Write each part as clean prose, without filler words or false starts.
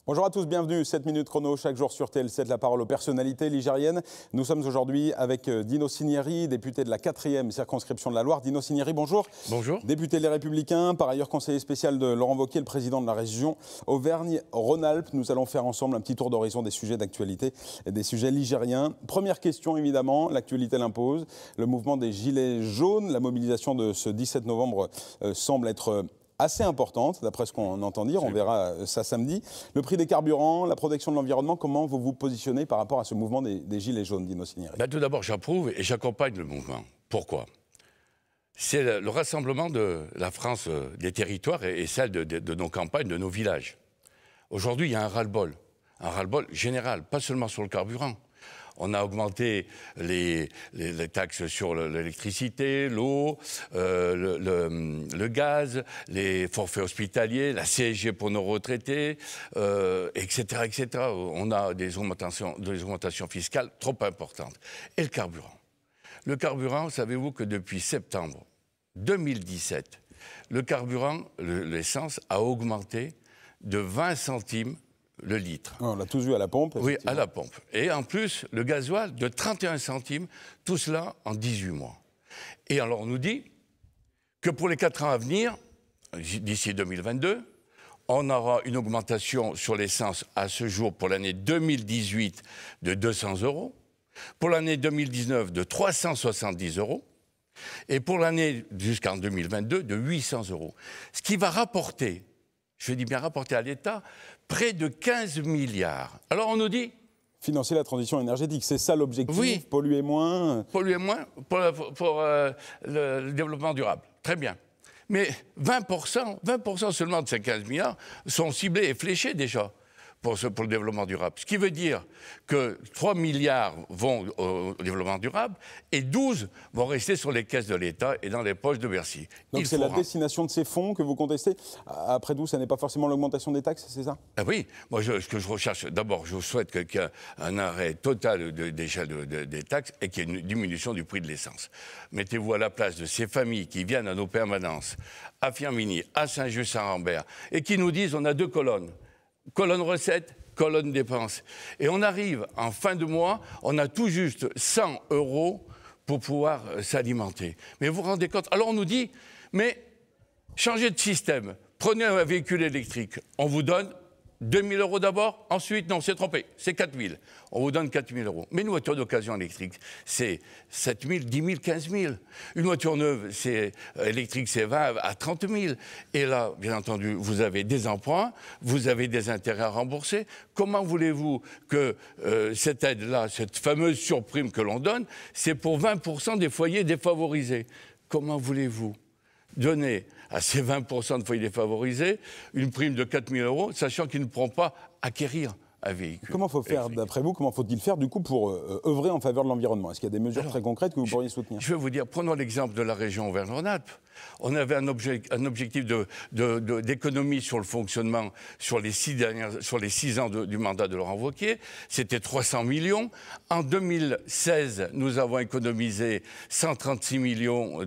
Bonjour à tous, bienvenue, 7 minutes chrono, chaque jour sur TL7, la parole aux personnalités ligériennes. Nous sommes aujourd'hui avec Dino Cinieri, député de la 4e circonscription de la Loire. Dino Cinieri, bonjour. Bonjour. Député Les Républicains, par ailleurs conseiller spécial de Laurent Wauquiez, le président de la région Auvergne-Rhône-Alpes. Nous allons faire ensemble un petit tour d'horizon des sujets d'actualité et des sujets ligériens. Première question, évidemment, l'actualité l'impose. Le mouvement des Gilets jaunes, la mobilisation de ce 17 novembre semble être assez importante, d'après ce qu'on entend dire, on verra ça samedi. Le prix des carburants, la protection de l'environnement, comment vous vous positionnez par rapport à ce mouvement des Gilets jaunes, Dino Cinieri? Tout d'abord, j'approuve et j'accompagne le mouvement. Pourquoi? C'est le rassemblement de la France des territoires et celle de nos campagnes, de nos villages. Aujourd'hui, il y a un ras-le-bol général, pas seulement sur le carburant. On a augmenté les taxes sur l'électricité, l'eau, le gaz, les forfaits hospitaliers, la CSG pour nos retraités, etc., etc. On a des augmentations fiscales trop importantes. Et le carburant. Le carburant, savez-vous que depuis septembre 2017, le carburant, l'essence, a augmenté de 20 centimes le litre. On l'a tous vu à la pompe. Oui, à la pompe. Et en plus, le gasoil de 31 centimes, tout cela en 18 mois. Et alors on nous dit que pour les 4 ans à venir, d'ici 2022, on aura une augmentation sur l'essence à ce jour pour l'année 2018 de 200 €, pour l'année 2019 de 370 €, et pour l'année jusqu'en 2022 de 800 €. Ce qui va rapporter, je dis bien rapporter à l'État, près de 15 milliards. Alors on nous dit... Financer la transition énergétique, c'est ça l'objectif, oui. Polluer moins. Polluer moins pour le développement durable. Très bien. Mais 20% seulement de ces 15 milliards sont ciblés et fléchés déjà pour le développement durable. Ce qui veut dire que 3 milliards vont au développement durable et 12 vont rester sur les caisses de l'État et dans les poches de Bercy. Donc c'est la destination de ces fonds que vous contestez. Après tout, ça n'est pas forcément l'augmentation des taxes, c'est ça? Ah oui, moi ce que je recherche, d'abord je souhaite qu'il y ait un arrêt total des taxes et qu'il y ait une diminution du prix de l'essence. Mettez-vous à la place de ces familles qui viennent à nos permanences, à Firminy, à Saint-Just-Saint-Rambert, et qui nous disent on a 2 colonnes. Colonne recettes, colonne dépenses. Et on arrive en fin de mois, on a tout juste 100 € pour pouvoir s'alimenter. Mais vous vous rendez compte? Alors on nous dit, mais changez de système, prenez un véhicule électrique, on vous donne 2 000 € d'abord, ensuite, non, c'est trompé, c'est 4 000. On vous donne 4 000 €. Mais une voiture d'occasion électrique, c'est 7 000, 10 000, 15 000. Une voiture neuve électrique, c'est 20 à 30 000. Et là, bien entendu, vous avez des emprunts, vous avez des intérêts à rembourser. Comment voulez-vous que cette aide-là, cette fameuse surprime que l'on donne, c'est pour 20% des foyers défavorisés? Comment voulez-vous donner à ces 20% de foyers défavorisés une prime de 4 000 €, sachant qu'ils ne pourront pas acquérir un véhicule? Comment faut faire, d'après vous, comment faut-il faire du coup pour œuvrer en faveur de l'environnement? Est-ce qu'il y a des mesures très concrètes que vous pourriez soutenir? Je vais vous dire, prenons l'exemple de la région Auvergne-Rhône-Alpes. On avait un objectif d'économie sur le fonctionnement sur les 6 ans du mandat de Laurent Wauquiez. C'était 300 millions. En 2016, nous avons économisé 136 millions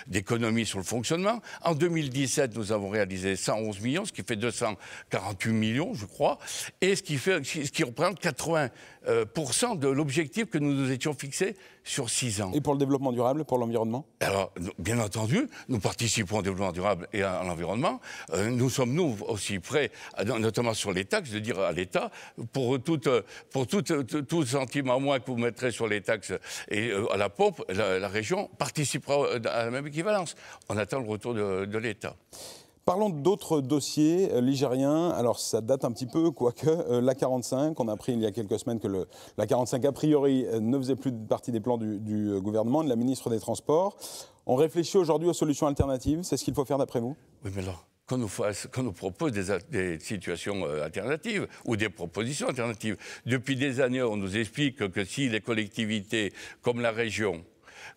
d'économies sur le fonctionnement. En 2017, nous avons réalisé 111 millions, ce qui fait 248 millions, je crois, et ce qui représente 80% de l'objectif que nous nous étions fixés sur 6 ans. Et pour le développement durable, pour l'environnement? Alors, bien entendu, nous participons au développement durable et à l'environnement. Nous sommes, nous, aussi prêts, notamment sur les taxes, de dire à l'État, pour tout centime en moins que vous mettrez sur les taxes et à la pompe, la région participera à la même équivalence. On attend le retour de l'État. Parlons d'autres dossiers ligériens. Alors, ça date un petit peu, quoique l'A45. On a appris il y a quelques semaines que l'A45, a priori, ne faisait plus partie des plans du gouvernement, de la ministre des Transports. On réfléchit aujourd'hui aux solutions alternatives. C'est ce qu'il faut faire d'après vous? Oui, mais alors, qu'on nous propose des situations alternatives ou des propositions alternatives. Depuis des années, on nous explique que si les collectivités, comme la région,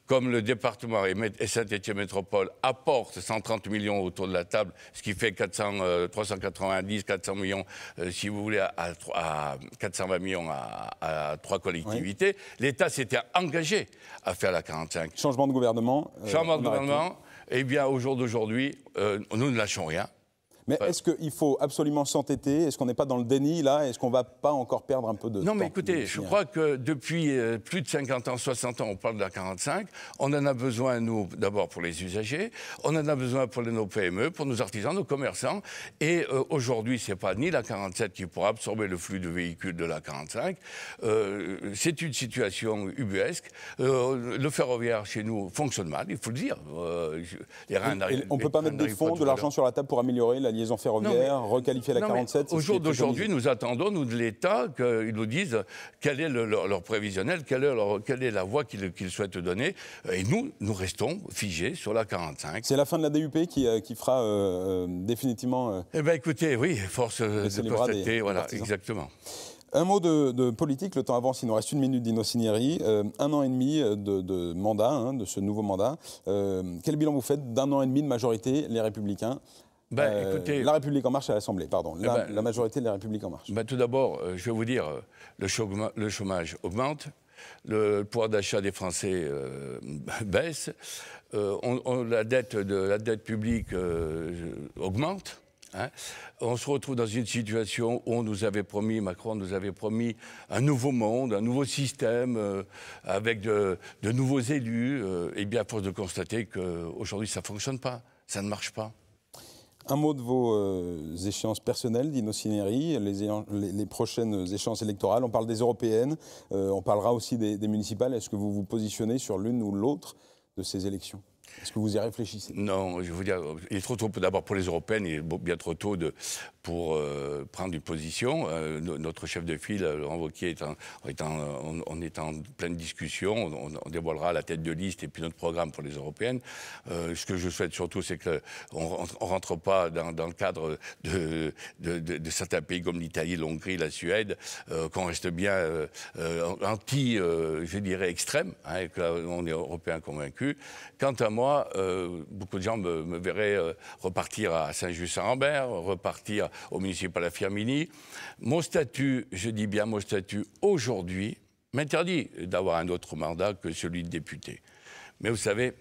comme le département et Saint-Étienne Métropole apportent 130 millions autour de la table, ce qui fait 390, 400 millions, si vous voulez, à 420 millions à 3 collectivités, oui. L'État s'était engagé à faire la 45. Changement de gouvernement. Changement de gouvernement. Eh bien, au jour d'aujourd'hui, nous ne lâchons rien. Mais est-ce qu'il faut absolument s'entêter? Est-ce qu'on n'est pas dans le déni, là? Est-ce qu'on ne va pas encore perdre un peu de temps? Non, mais écoutez, je crois que depuis plus de 50 ans, 60 ans, on parle de la 45. On en a besoin, nous, d'abord pour les usagers. On en a besoin pour nos PME, pour nos artisans, nos commerçants. Et aujourd'hui, ce n'est pas ni la 47 qui pourra absorber le flux de véhicules de la 45. C'est une situation ubuesque. Le ferroviaire, chez nous, fonctionne mal, il faut le dire. On ne peut pas mettre des fonds, de l'argent sur la table pour améliorer la liaison ferroviaire, requalifier la 47? Au jour d'aujourd'hui, nous attendons, nous, de l'État, qu'ils nous disent quel est leur prévisionnel, quelle est la voie qu'ils souhaitent donner. Et nous restons figés sur la 45. C'est la fin de la DUP qui fera définitivement... Eh bien, écoutez, oui, force de constater, voilà, exactement. Un mot de politique, le temps avance, il nous reste 1 minute, Dino Cinieri. 1 an et demi de mandat, de ce nouveau mandat. Quel bilan vous faites d'1 an et demi de majorité, les Républicains? Écoutez, La République En Marche à l'Assemblée, pardon. La majorité de la République En Marche. Tout d'abord, je vais vous dire, le chômage augmente, le pouvoir d'achat des Français baisse, la dette publique augmente. Hein. On se retrouve dans une situation où Macron nous avait promis un nouveau monde, un nouveau système, avec de nouveaux élus. Et bien, à force de constater qu'aujourd'hui, ça ne fonctionne pas, ça ne marche pas. Un mot de vos échéances personnelles, Dino Cinieri, les prochaines échéances électorales. On parle des européennes, on parlera aussi des municipales. Est-ce que vous vous positionnez sur l'une ou l'autre de ces élections ? Est-ce que vous y réfléchissez? Non, je vais vous dire, il est trop tôt d'abord pour les européennes, il est bien trop tôt pour prendre une position. Notre chef de file, Laurent Wauquiez, on est en pleine discussion, on dévoilera la tête de liste et puis notre programme pour les européennes. Ce que je souhaite surtout, c'est qu'on ne rentre pas dans le cadre de certains pays comme l'Italie, l'Hongrie, la Suède, qu'on reste bien je dirais, extrême, hein, et qu'on est européens convaincus. Quant à moi, beaucoup de gens me verraient repartir à Saint-Just-Saint-Rambert, repartir au municipal à Firminy. Mon statut, je dis bien mon statut aujourd'hui, m'interdit d'avoir un autre mandat que celui de député. Mais vous savez,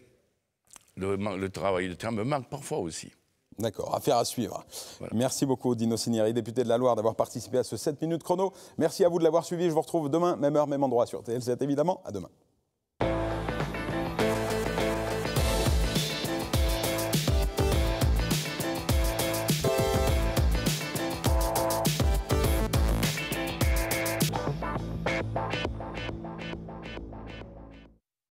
le travail de terrain me manque parfois aussi. D'accord, affaire à suivre. Voilà. Merci beaucoup, Dino Cinieri, député de la Loire, d'avoir participé à ce 7 minutes chrono. Merci à vous de l'avoir suivi. Je vous retrouve demain, même heure, même endroit sur TL7, évidemment. À demain.